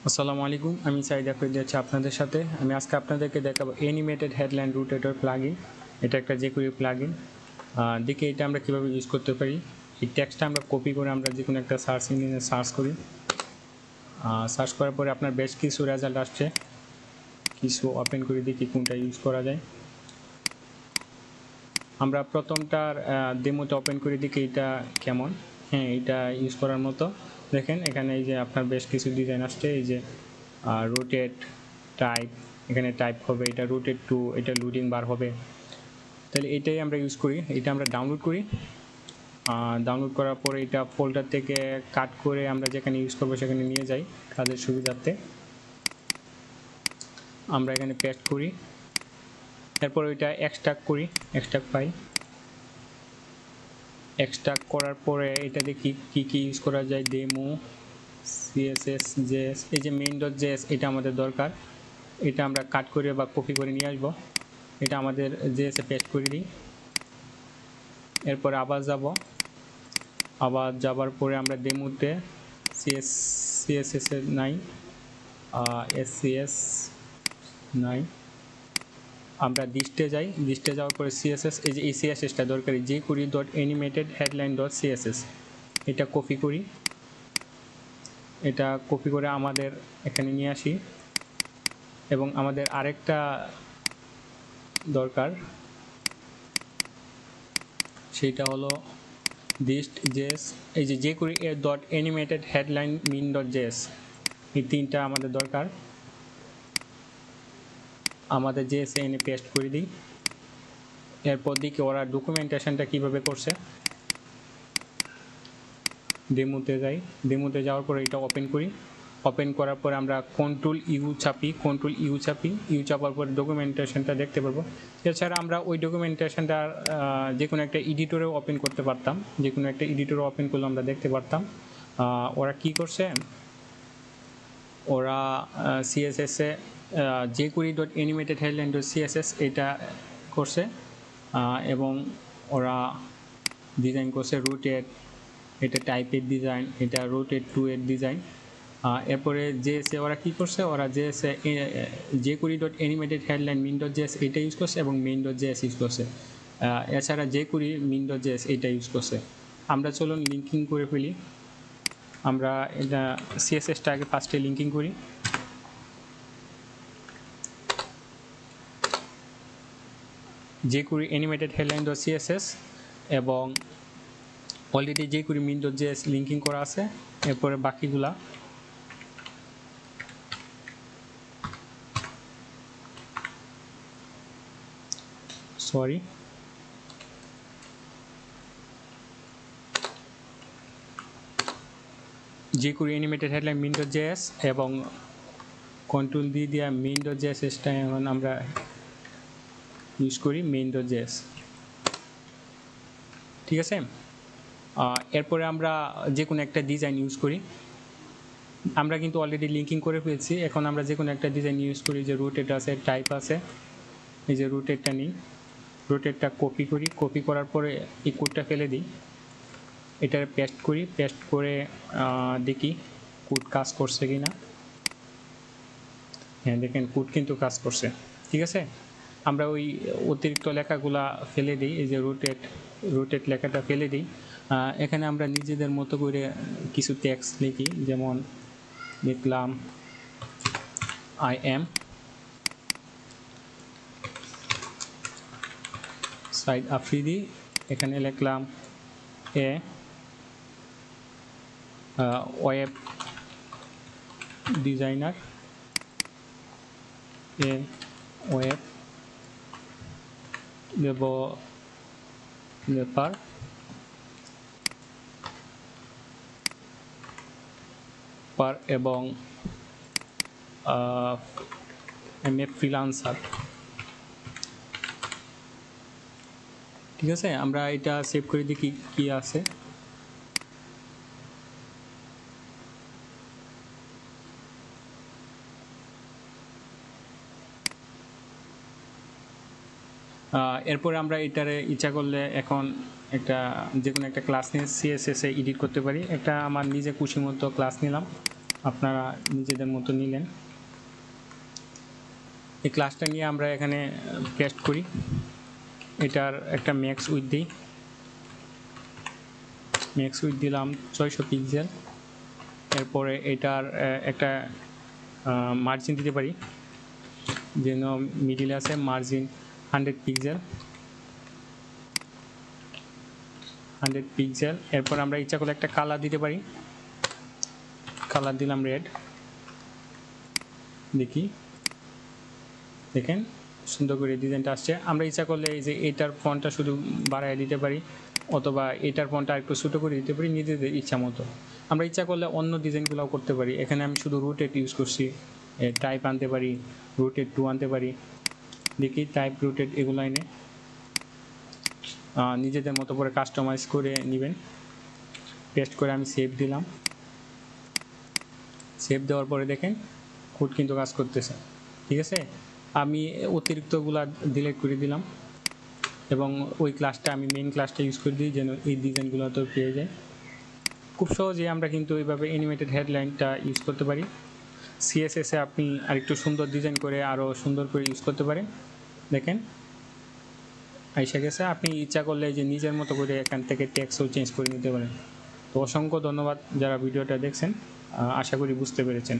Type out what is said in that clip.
আসসালামু আলাইকুম, আমি সাইদ আফ্রিদি আছি আপনাদের সাথে। আমি আজকে আপনাদেরকে দেখাবো অ্যানিমেটেড হেডলাইন রোটেটর প্লাগইন। এটা একটা jQuery প্লাগইন। দেখি এটা আমরা কীভাবে ইউজ করতে পারি। এই টেক্সটটা আমরা কপি করে আমরা যে কোনো একটা সার্চ ইঞ্জিনে সার্চ করি। সার্চ করার পরে আপনার বেশ কিছু রেজাল্ট আসছে, কিছু ওপেন করে দেখি কোনটা ইউজ করা যায়। আমরা প্রথমটার ডেমোতে ওপেন করে দেখি এটা কেমন। হ্যাঁ, এটা ইউজ করার মতো। দেখেন এখানে এই যে আপনার বেশ কিছু ডিজাইন আসছে, এই যে রোটেট টাইপ, এখানে টাইপ হবে, এটা রোটেট টু, এটা লোডিং বার হবে। তাহলে এটাই আমরা ইউজ করি, এটা আমরা ডাউনলোড করি। ডাউনলোড করার পরে এটা ফোল্ডার থেকে কাট করে আমরা যেখানে ইউজ করবো সেখানে নিয়ে যাই কাজের সুবিধার্থে। আমরা এখানে পেস্ট করি, এরপর ওইটা এক্সট্রাক্ট করি, এক্সট্রাক্ট ফাইল। এক্সট্রাক্ট করার পরে এটা দেখি কী কী ইউজ করা যায়। ডেমো, সিএসএস, জেএস, এই যে main.js এটা আমাদের দরকার। এটা আমরা কাট করে বা কপি করে নিয়ে আসবো, এটা আমাদের জেএসে পেস্ট করে দিই। এরপর আবার যাবার পরে আমরা ডেমোতে সিএসএস এর নাই, এসসিএস নাই, আমরা লিস্টে যাই। লিস্টে যাওয়ার পরে সিএসএস, এই যে এই সিএসএসটা দরকারি, jQuery.animatedHeadline.css, এটা কপি করি। এটা কপি করে আমাদের এখানে নিয়ে আসি। এবং আমাদের আরেকটা দরকার, সেইটা হলো list.js, এই যে jQuery.animatedHeadline.min.js, এই তিনটা আমাদের দরকার। আমাদের জেএসে এনে পেস্ট করে দিই। এরপর দিকে ওরা ডকুমেন্টেশনটা কীভাবে করছে, ডেমোতে যাই। ডেমোতে যাওয়ার পরে এটা ওপেন করি। ওপেন করার পরে আমরা কন্ট্রোল ইউ চাপার পরে ডকুমেন্টেশনটা দেখতে পারবো। এছাড়া আমরা ওই ডকুমেন্টেশনটা যে কোনো একটা এডিটরেও ওপেন করতে পারতাম, যে কোনো একটা এডিটরে ওপেন করলে আমরা দেখতে পারতাম ওরা কি করছে। ওরা সিএসএসে jQuery.animatedHeadline.css এটা করছে, এবং ওরা ডিজাইন করছে রোটেট, এটা টাইপের ডিজাইন, এটা রোটেট টু এর ডিজাইন। এরপরে জেএসে ওরা কী করছে, ওরা জেএসে jQuery.animatedHeadline.min.js এটা ইউজ করছে এবং main.js ইউজ করছে। এছাড়া jQuery min.js এটা ইউজ করছে। আমরা চলুন লিঙ্কিং করে ফেলি। আমরা এটা সিএসএসটা আগে ফার্স্টে লিঙ্কিং করি। jQuery animatedHeadline.css এবং অলরেডি jQuery min.js লিঙ্কিং করা আছে। এরপরে বাকিগুলা jQuery animatedHeadline.min.js এবং কন্ট্রোল দিয়ে main.js-টা এখন আমরা ইউজ করি, main.js। ঠিক আছে, এরপরে আমরা যে কোনো একটা ডিজাইন ইউজ করি। আমরা কিন্তু অলরেডি লিঙ্কিং করে ফেলছি, এখন আমরা যে কোনো একটা ডিজাইন ইউজ করি। যে রোটেট আছে, টাইপ আছে, এই যে রোটেটটা নিই, রোটেটটা কপি করি। কপি করার পরে এই কোডটা ফেলে দিই, এটা পেস্ট করি। পেস্ট করে দেখি কোড কাজ করছে কি না। হ্যাঁ, দেখেন কোড কিন্তু কাজ করছে। ঠিক আছে, আমরা ওই অতিরিক্ত লেখাগুলা ফেলে দিই, এই যে রোটেট লেখাটা ফেলে দিই। এখানে আমরা নিজেদের মতো করে কিছু টেক্সট লিখি, যেমন লিখলাম আই এম সাইদ আফ্রিদি, এখানে লিখলাম এ ওয়েব ডিজাইনার, এ ওয়েব ডেভেলপার এবং এম এ ফ্রিল্যান্সার। ঠিক আছে, আমরা এটা সেভ করে দেখি কি আছে। এরপরে আমরা এটারে ইচ্ছা করলে এখন একটা যে কোনো একটা ক্লাস নিয়ে সিএসএসে এডিট করতে পারি। একটা আমার নিজে খুশি মতো ক্লাস নিলাম, আপনারা নিজেদের মতো নিলেন। এই ক্লাসটা নিয়ে আমরা এখানে পেস্ট করি, এটার একটা ম্যাক্স উইথ দিই, ম্যাক্স উইথ দিলাম 600 পিক্সেল। এরপরে এটার একটা মার্জিন দিতে পারি, যেন মিডিলে আছে মার্জিন 100 পিক্সেল, 100 পিক্সেল। এরপর আমরা ইচ্ছা করলে একটা কালার দিতে পারি, কালার দিলাম রেড। দেখি, দেখেন সুন্দর করে ডিজাইনটা আসছে। আমরা ইচ্ছা করলে এই যে এটার ফন্টটা শুধু বাড়ায় দিতে পারি, অথবা এটার ফন্টটা একটু ছোটো করে দিতে পারি নিজেদের ইচ্ছা মতো। আমরা ইচ্ছা করলে অন্য ডিজাইনগুলোও করতে পারি। এখানে আমি শুধু রোটেট ইউজ করছি, টাইপ আনতে পারি, রোটেট 2 আনতে পারি। দেখি টাইপ রোটেট এগুলো এনে নিজেদের মতো করে কাস্টমাইজ করে নেবেন। পেস্ট করে আমি সেভ দিলাম। সেভ দেওয়ার পরে দেখেন কোড কিন্তু কাজ করতেছে, ঠিক আছে। আমি অতিরিক্তগুলো ডিলিট করে দিলাম এবং ওই ক্লাসটা আমি মেইন ক্লাসটা ইউজ করে দিই, যেন এই ডিজাইনগুলো তো পেয়ে যায়। খুব সহজে আমরা কিন্তু এইভাবে অ্যানিমেটেড হেডলাইনটা ইউজ করতে পারি। সিএসএসে আপনি আরেকটু সুন্দর ডিজাইন করে আরও সুন্দর করে ইউজ করতে পারেন। দেখেন আইসা গেছে। আপনি ইচ্ছা করলে যে নিজের মতো করে এখান থেকে টেক্সটও চেঞ্জ করে নিতে পারেন। তো অসংখ্য ধন্যবাদ যারা ভিডিওটা দেখছেন, আশা করি বুঝতে পেরেছেন।